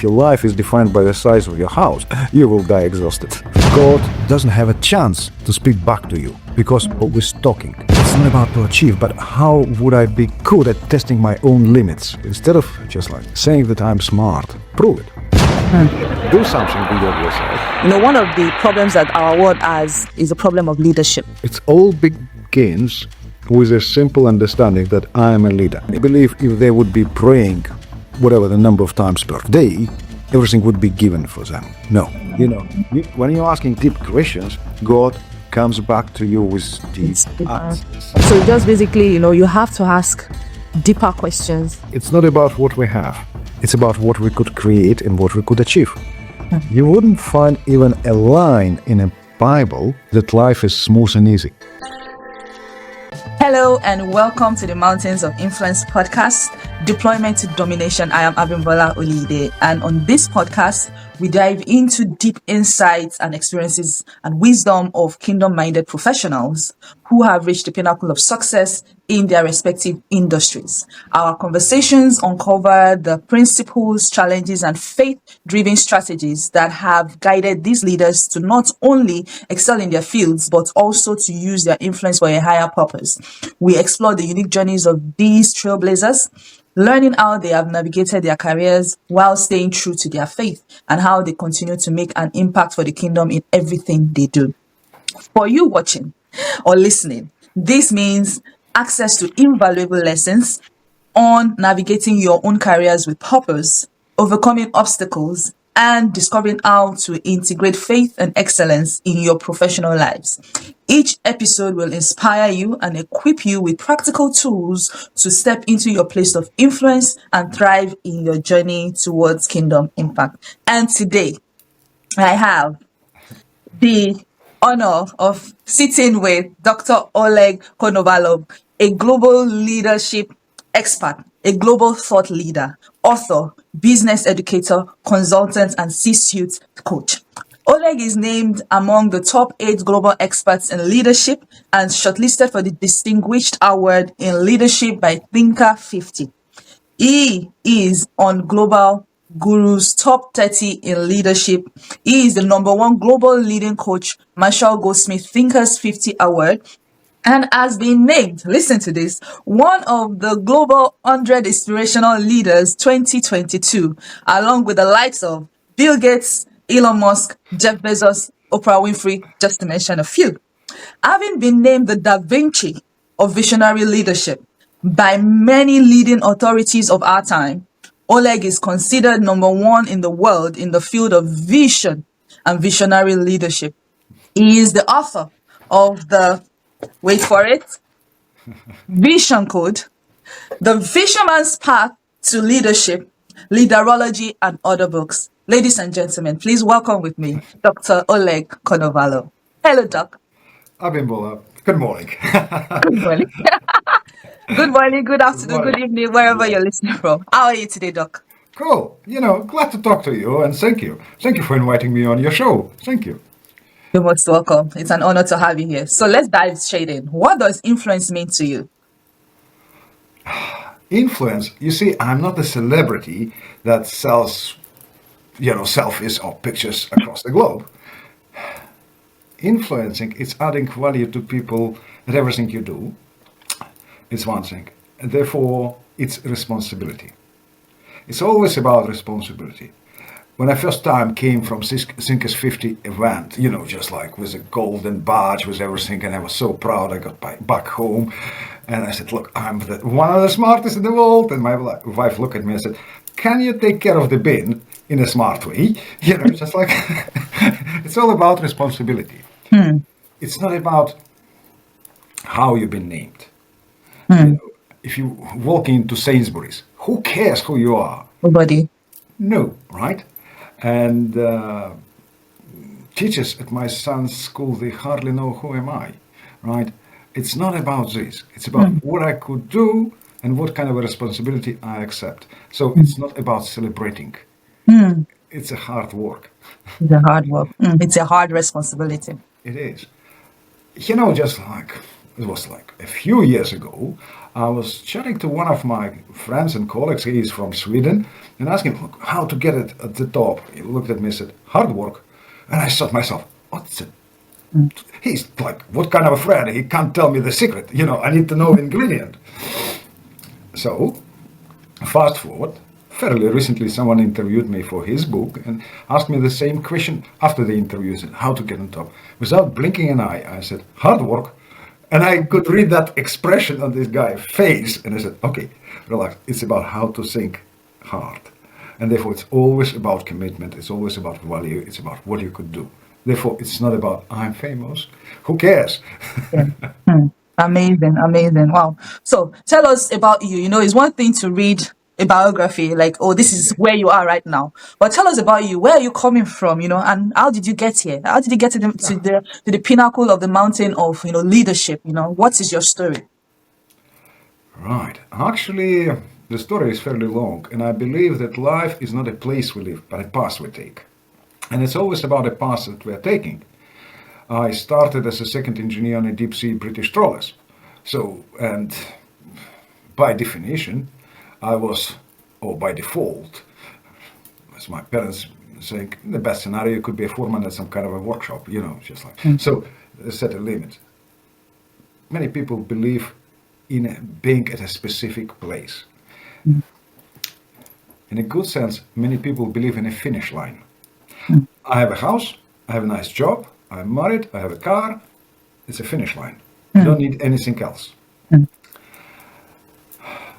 if your life is defined by the size of your house, you will die exhausted. God doesn't have a chance to speak back to you because always talking. It's not about to achieve, but how would I be good at testing my own limits? Instead of just like saying that I'm smart, prove it. Do something beyond yourself. One of the problems that our world has is the problem of leadership. It all begins with a simple understanding that I am a leader. I believe if they would be praying whatever the number of times per day, everything would be given for them. No. When you're asking deep questions, God comes back to you with deep answers. So just basically, you have to ask deeper questions. It's not about what we have. It's about what we could create and what we could achieve. You wouldn't find even a line in a Bible that life is smooth and easy. Hello and welcome to the Mountains of Influence podcast, Deployment to Domination. I am Abimbola Olide, and on this podcast, we dive into deep insights and experiences and wisdom of kingdom-minded professionals who have reached the pinnacle of success in their respective industries. Our conversations uncover the principles, challenges, and faith-driven strategies that have guided these leaders to not only excel in their fields, but also to use their influence for a higher purpose. We explore the unique journeys of these trailblazers, learning how they have navigated their careers while staying true to their faith and how they continue to make an impact for the kingdom in everything they do. For you watching or listening, this means access to invaluable lessons on navigating your own careers with purpose, overcoming obstacles, and discovering how to integrate faith and excellence in your professional lives. Each episode will inspire you and equip you with practical tools to step into your place of influence and thrive in your journey towards kingdom impact. And today, I have the honor of sitting with Dr. Oleg Konovalov, a global leadership expert, a global thought leader, author, business educator, consultant, and C-suite coach. Oleg is named among the top 8 global experts in leadership and shortlisted for the Distinguished Award in Leadership by Thinker 50. He is on Global Guru's Top 30 in Leadership. He is the #1 global leading coach, Marshall Goldsmith Thinkers 50 Award, and has been named, listen to this, one of the Global 100 Inspirational Leaders 2022, along with the likes of Bill Gates, Elon Musk, Jeff Bezos, Oprah Winfrey, just to mention a few. Having been named the Da Vinci of visionary leadership by many leading authorities of our time, Oleg is considered #1 in the world in the field of vision and visionary leadership. He is the author of the, wait for it, Vision Code, The Fisherman's Path to Leadership, Leaderology, and other books. Ladies and gentlemen, please welcome with me, Dr. Oleg Konovalov. Hello, Doc. Abimbola, good morning. Good morning. Good morning, good afternoon, good evening, wherever you're listening from. How are you today, Doc? Cool. Glad to talk to you, and thank you. Thank you for inviting me on your show. Thank you. You're most welcome. It's an honor to have you here. So let's dive straight in. What does influence mean to you? Influence, you see, I'm not a celebrity that sells, selfies or pictures across the globe. Influencing, it's adding value to people at everything you do. It's one thing. And therefore, it's responsibility. It's always about responsibility. When I first time came from Thinkers 50 event, just like with a golden badge, with everything, and I was so proud. I got back home, and I said, look, I'm one of the smartest in the world. And my wife looked at me and said, can you take care of the bin in a smart way? Just like, it's all about responsibility. It's not about how you've been named. If you walk into Sainsbury's, who cares who you are? Nobody. No, right? And teachers at my son's school, they hardly know who am I, right? It's not about this. It's about what I could do and what kind of a responsibility I accept. So it's not about celebrating. It's a hard work. It's a hard work. It's a hard responsibility. It is. Just like it was like a few years ago, I was chatting to one of my friends and colleagues. He is from Sweden, and asking him, look, how to get it at the top. He looked at me and said, hard work. And I thought to myself, what's it? He's like, what kind of a friend? He can't tell me the secret. I need to know ingredient. So, fast forward, fairly recently someone interviewed me for his book and asked me the same question after the interview, said, how to get on top. Without blinking an eye, I said, hard work. And I could read that expression on this guy's face, and I said, okay, relax. It's about how to think hard. And therefore, it's always about commitment. It's always about value. It's about what you could do. Therefore, it's not about, I'm famous. Who cares? Yeah. Amazing, amazing. Wow. So tell us about you. It's one thing to read a biography, like, oh, this is where you are right now. But tell us about you. Where are you coming from, and how did you get here? How did you get to the pinnacle of the mountain of, leadership? What is your story? Right. Actually, the story is fairly long, and I believe that life is not a place we live, but a path we take. And it's always about a path that we're taking. I started as a second engineer on a deep sea British trawlers. So, and by definition, I was, or by default, as my parents saying, the best scenario could be a foreman at some kind of a workshop, just like. So, set a limit. Many people believe in being at a specific place. In a good sense, many people believe in a finish line. I have a house, I have a nice job, I'm married, I have a car, it's a finish line. You don't need anything else.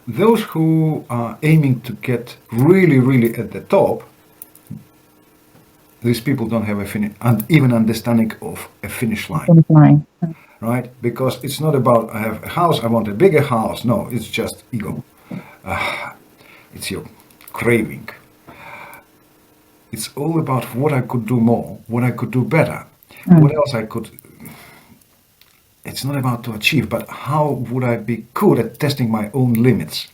Those who are aiming to get really, really at the top, these people don't have even understanding of a finish line. Right? Because it's not about, I have a house, I want a bigger house. No, it's just ego. It's your craving. It's all about what I could do more, what I could do better, what else I could. It's not about to achieve, but how would I be good at testing my own limits?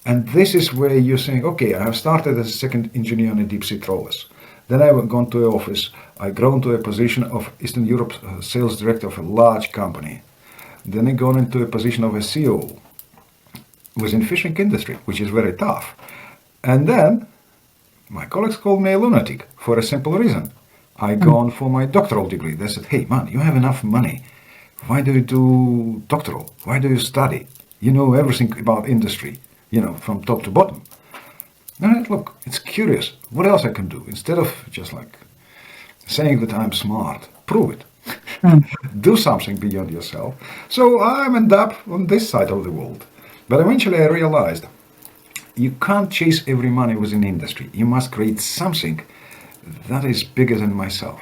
And this is where you're saying, okay, I have started as a second engineer on a deep sea trawlers. Then I've gone to the office. I've grown to a position of Eastern Europe sales director of a large company. Then I've gone into a position of a CEO within fishing industry, which is very tough. And then my colleagues called me a lunatic for a simple reason. I gone for my doctoral degree. They said, hey man, you have enough money. Why do you do doctoral? Why do you study? You know everything about industry, from top to bottom. And I said, look, it's curious. What else I can do? Instead of just like saying that I'm smart, prove it. Do something beyond yourself. So I ended up on this side of the world. But eventually I realized you can't chase every money within industry. You must create something that is bigger than myself.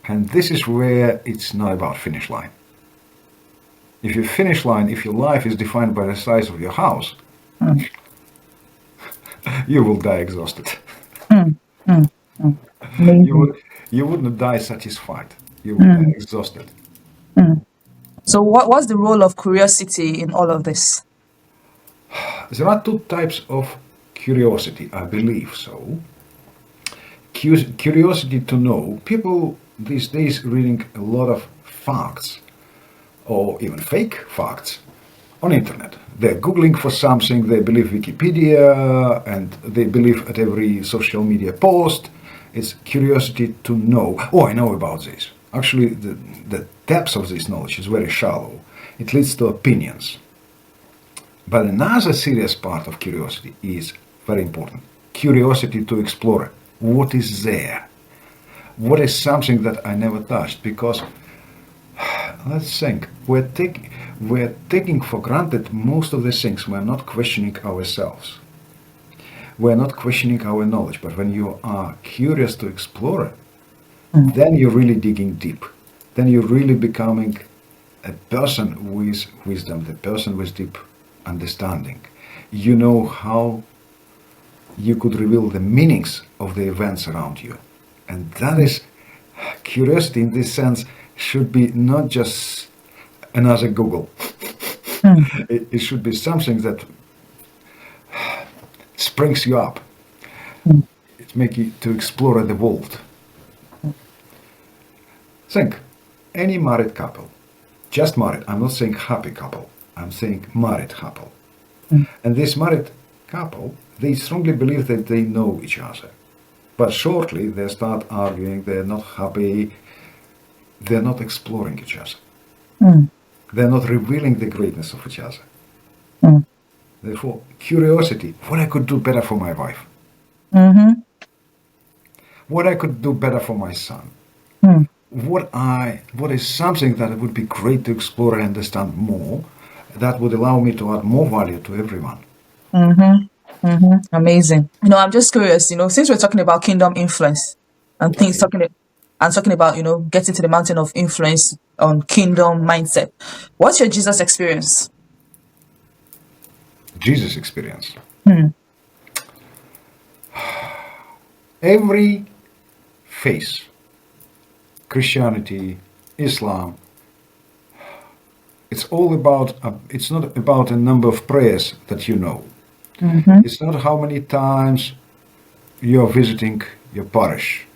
And this is where it's not about finish line. If your finish line, if your life is defined by the size of your house, you will die exhausted. You wouldn't die satisfied. You would die exhausted. So what's the role of curiosity in all of this? There are two types of curiosity, I believe so. Curiosity to know. People these days reading a lot of facts or even fake facts on internet. They're Googling for something, they believe Wikipedia, and they believe at every social media post. It's curiosity to know. Oh, I know about this. Actually, the depth of this knowledge is very shallow. It leads to opinions. But another serious part of curiosity is very important. Curiosity to explore what is there. What is something that I never touched? Because let's think, we're taking for granted most of the things. We're not questioning ourselves. We're not questioning our knowledge. But when you are curious to explore it, then you're really digging deep. Then you're really becoming a person with wisdom, the person with deep understanding. You know how you could reveal the meanings of the events around you. And that is curiosity in this sense should be not just another Google. It should be something that springs you up. It makes you to explore the world. Think, any married couple, just married, I'm not saying happy couple, I'm saying married couple. And this married couple, they strongly believe that they know each other. But shortly they start arguing, they're not happy, they're not exploring each other. They're not revealing the greatness of each other. Therefore, curiosity, what I could do better for my wife. What I could do better for my son. What is something that would be great to explore and understand more, that would allow me to add more value to everyone. Amazing. I'm just curious, since we're talking about kingdom influence and things talking about, getting to the mountain of influence on kingdom mindset. What's your Jesus experience? Jesus experience. Every faith, Christianity, Islam, it's all about, it's not about a number of prayers that you know. It's not how many times you're visiting your parish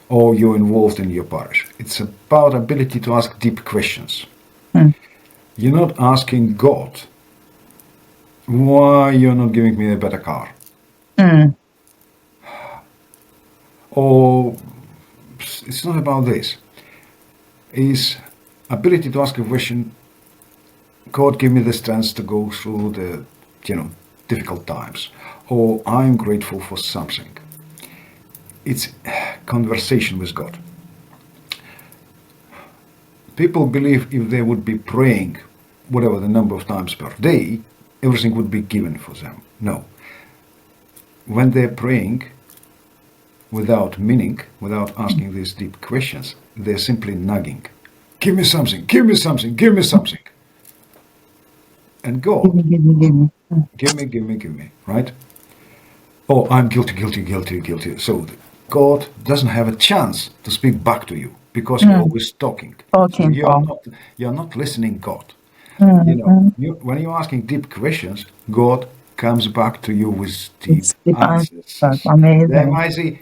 or you're involved in your parish. It's about ability to ask deep questions. You're not asking God, why you're not giving me a better car? Or it's not about this. It's ability to ask a question, God, give me the strength to go through the, difficult times. Or I'm grateful for something. It's conversation with God. People believe if they would be praying whatever the number of times per day, everything would be given for them. No. When they're praying without meaning, without asking these deep questions, they're simply nagging. Give me something, give me something, give me something. And God, give me, right? Oh, I'm guilty. So God doesn't have a chance to speak back to you because you're always talking. So you're not listening, God. When you're asking deep questions, God comes back to you with deep answers. Amazing. They might be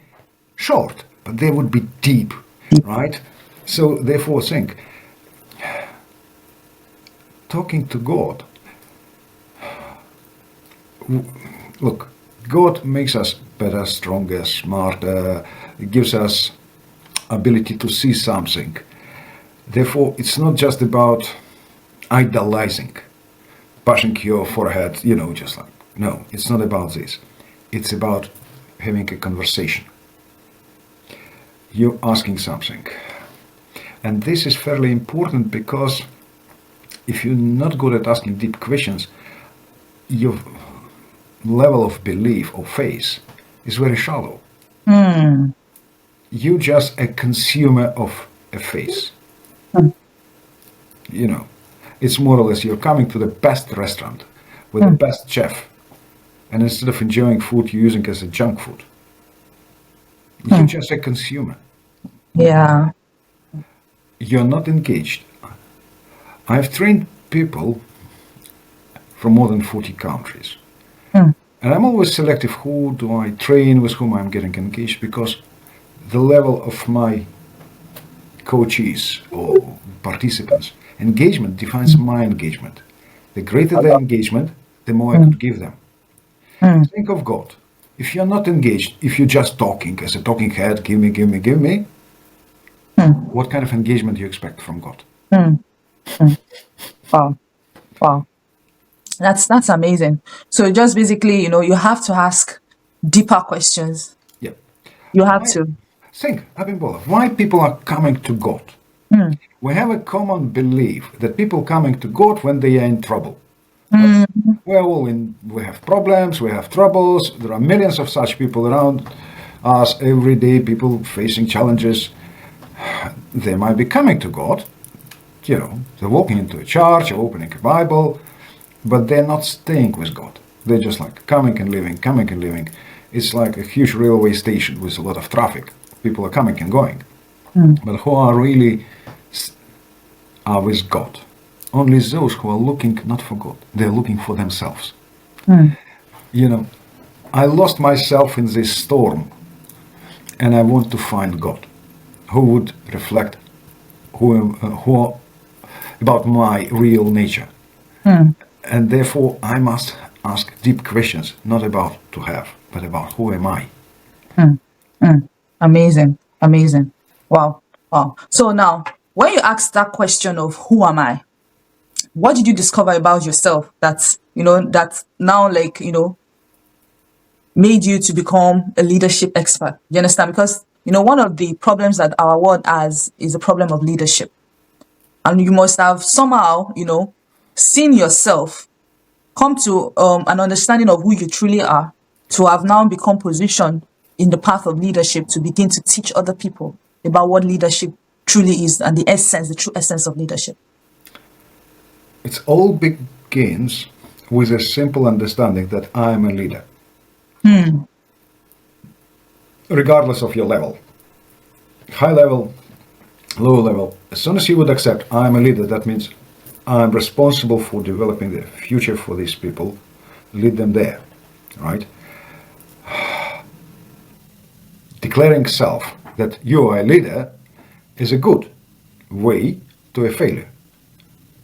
short, but they would be deep, right? So therefore think, talking to God, look, God makes us better, stronger, smarter, gives us ability to see something. Therefore, it's not just about idolizing, pushing your forehead, just like, no, it's not about this. It's about having a conversation. You're asking something. And this is fairly important because if you're not good at asking deep questions, your level of belief or faith is very shallow. You're just a consumer of a faith. It's more or less you're coming to the best restaurant with the best chef, and instead of enjoying food, you're using it as a junk food. You're just a consumer. Yeah. You're not engaged. I've trained people from more than 40 countries. And I'm always selective who do I train, with whom I'm getting engaged, because the level of my coaches or participants, engagement defines my engagement. The greater the engagement, the more I could give them. Think of God. If you're not engaged, if you're just talking as a talking head, give me, what kind of engagement do you expect from God? Wow. That's amazing. So just basically, you have to ask deeper questions. Yeah. You have to. Think, Abimbola, why people are coming to God? We have a common belief that people coming to God when they are in trouble. We have problems, we have troubles. There are millions of such people around us every day, people facing challenges. They might be coming to God. They're walking into a church or opening a Bible, but they're not staying with God. They're just like coming and leaving. It's like a huge railway station with a lot of traffic. People are coming and going. But who are really are with God? Only those who are looking not for God. They're looking for themselves. I lost myself in this storm, and I want to find God who would reflect about my real nature. And therefore, I must ask deep questions, not about to have, but about who am I? Amazing. Amazing. Wow. Wow. So now, when you ask that question of who am I, what did you discover about yourself that, that now, like, made you to become a leadership expert? You understand? Because, one of the problems that our world has is the problem of leadership. And you must have somehow, seen yourself, come to an understanding of who you truly are, to have now become positioned in the path of leadership, to begin to teach other people about what leadership truly is and the true essence of leadership. It all begins with a simple understanding that I am a leader. Regardless of your level, high level, low level, as soon as you would accept I am a leader, that means I'm responsible for developing the future for these people, lead them there, right? Declaring self that you are a leader is a good way to a failure,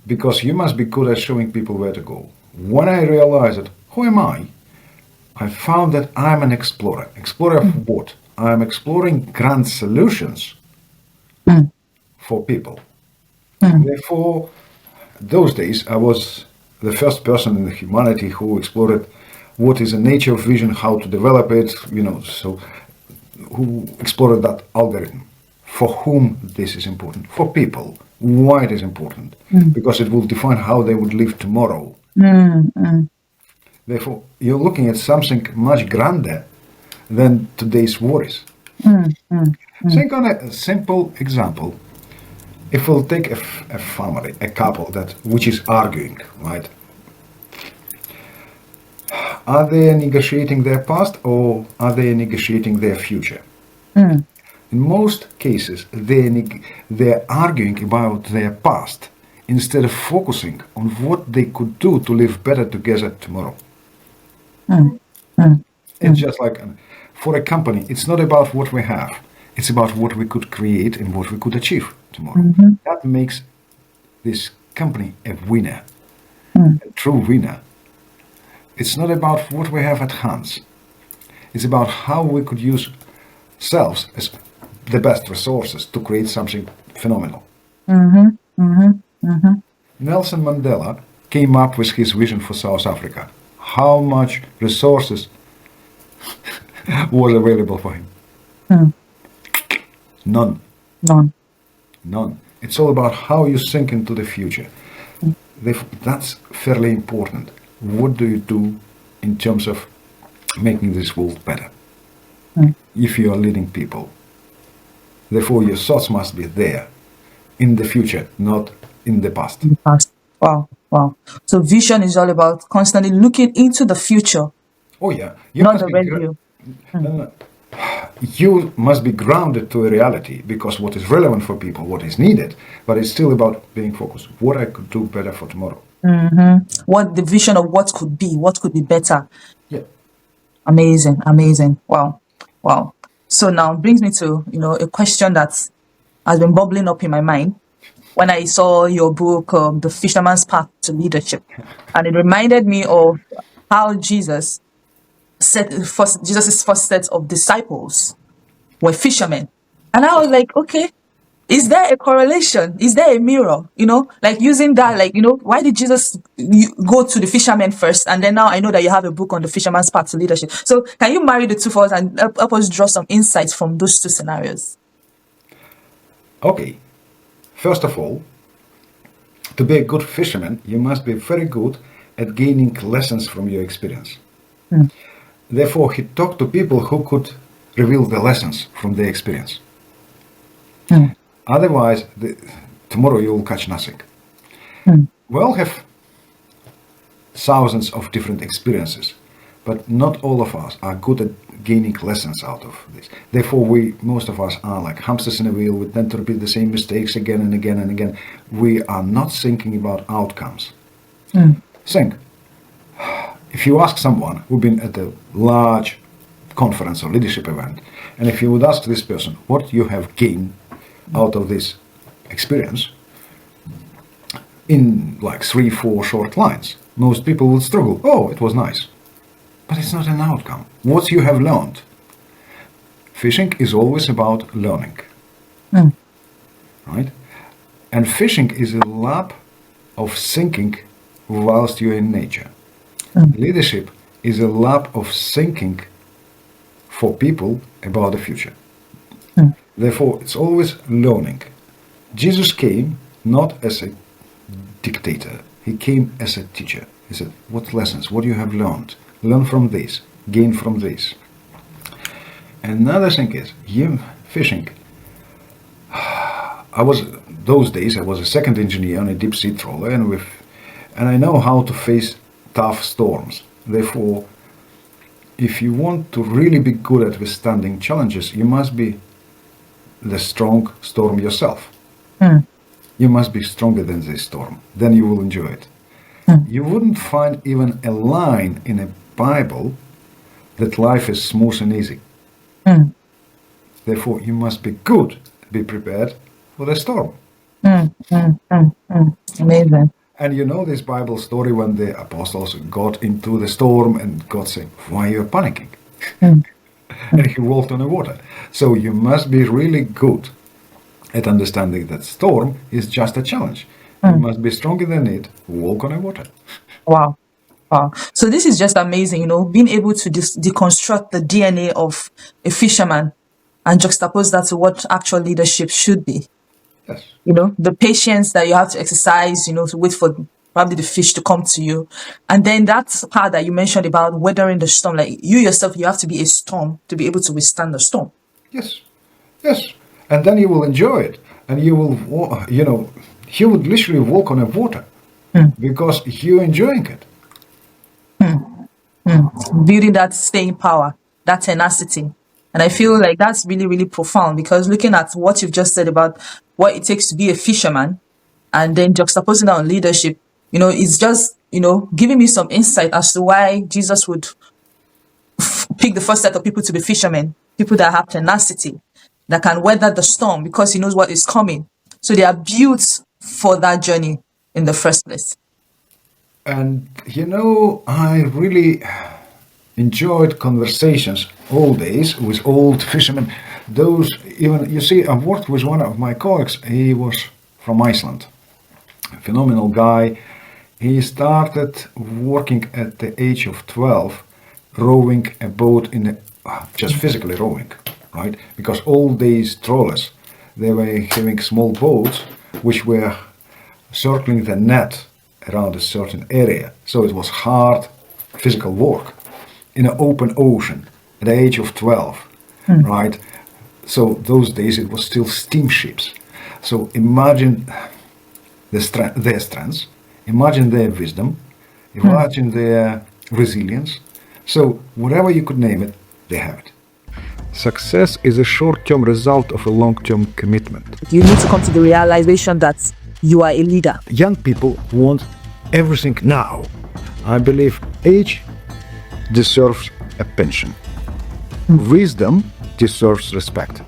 because you must be good at showing people where to go. When I realized that, who am I found that I'm an explorer. Explorer of what? I'm exploring grand solutions for people. Therefore, those days I was the first person in humanity who explored what is the nature of vision, how to develop it, so who explored that algorithm. For whom this is important? For people. Why it is important? Because it will define how they would live tomorrow. Therefore, you're looking at something much grander than today's worries. Think on a simple example. If we'll take a family, a couple which is arguing, right? Are they negotiating their past or are they negotiating their future? In most cases, they're arguing about their past instead of focusing on what they could do to live better together tomorrow. It's just like for a company, it's not about what we have. It's about what we could create and what we could achieve tomorrow. That makes this company a winner, a true winner. It's not about what we have at hands. It's about how we could use selves as the best resources to create something phenomenal. Nelson Mandela came up with his vision for South Africa. How much resources was available for him? None. It's all about how you think into the future. That's fairly important. What do you do in terms of making this world better? If you are leading people. Therefore, your thoughts must be there in the future, not in the past. Wow. So vision is all about constantly looking into the future. Oh yeah. Not the review. No. You must be grounded to a reality, because what is relevant for people, what is needed, but it's still about being focused. What I could do better for tomorrow. What the vision of what could be better. Yeah. Amazing. Wow. So now brings me to, a question that has been bubbling up in my mind when I saw your book, The Fisherman's Path to Leadership. And it reminded me of how Jesus' first set of disciples were fishermen. And I was like, okay, is there a correlation? Is there a mirror? Like using that, why did Jesus go to the fishermen first? And then now I know that you have a book on the fisherman's path to leadership. So can you marry the two for us and help us draw some insights from those two scenarios? Okay. First of all, to be a good fisherman, you must be very good at gaining lessons from your experience. Therefore, he talked to people who could reveal the lessons from their experience. Otherwise, tomorrow you will catch nothing. We all have thousands of different experiences, but not all of us are good at gaining lessons out of this. Therefore, most of us are like hamsters in a wheel. We tend to repeat the same mistakes again and again and again. We are not thinking about outcomes. Think. If you ask someone who's been at a large conference or leadership event, and if you would ask this person what you have gained out of this experience in like 3-4 short lines. Most people would struggle. Oh, it was nice. But it's not an outcome. What you have learned. Fishing is always about learning. Right? And fishing is a lab of thinking whilst you're in nature. Leadership is a lab of thinking for people about the future. Therefore, it's always learning. Jesus came not as a dictator. He came as a teacher. He said, what lessons, what you have learned? Learn from this, gain from this. Another thing is, fishing. Those days I was a second engineer on a deep sea trawler, and I know how to face tough storms. Therefore, if you want to really be good at withstanding challenges, you must be the strong storm yourself. You must be stronger than this storm. Then you will enjoy it. You wouldn't find even a line in a Bible that life is smooth and easy. Therefore, you must be good, be prepared for the storm. Amazing. And you know this Bible story when the apostles got into the storm and God said, why are you panicking? And he walked on the water. So you must be really good at understanding that storm is just a challenge. You must be stronger than it, walk on the water. Wow. So this is just amazing, being able to deconstruct the DNA of a fisherman and juxtapose that to what actual leadership should be. Yes. The patience that you have to exercise, to wait for probably the fish to come to you. And then that part that you mentioned about weathering the storm, like you yourself, you have to be a storm to be able to withstand the storm. Yes. And then you will enjoy it. And you will, you would literally walk on the water because you're enjoying it. Building that staying power, that tenacity. And I feel like that's really, really profound, because looking at what you've just said about what it takes to be a fisherman and then juxtaposing that on leadership, it's just, giving me some insight as to why Jesus would pick the first set of people to be fishermen, people that have tenacity, that can weather the storm because he knows what is coming. So they are built for that journey in the first place. And, I really enjoyed conversations all days with old fishermen. I've worked with one of my colleagues. He was from Iceland, a phenomenal guy. He started working at the age of 12, rowing a boat just physically rowing, right? Because all these trawlers, they were having small boats which were circling the net around a certain area. So it was hard physical work in an open ocean at the age of 12, right? So those days it was still steamships. So imagine their strengths, imagine their wisdom, imagine their resilience. So whatever you could name it, they have it. Success is a short-term result of a long-term commitment. You need to come to the realization that you are a leader. Young people want everything now. I believe age deserves a pension. Wisdom deserves respect.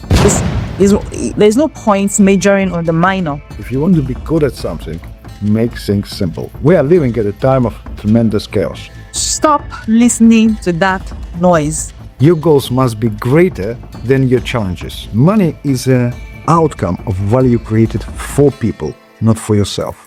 There's no point majoring on the minor. If you want to be good at something, make things simple. We are living at a time of tremendous chaos. Stop listening to that noise. Your goals must be greater than your challenges. Money is an outcome of value created for people, not for yourself.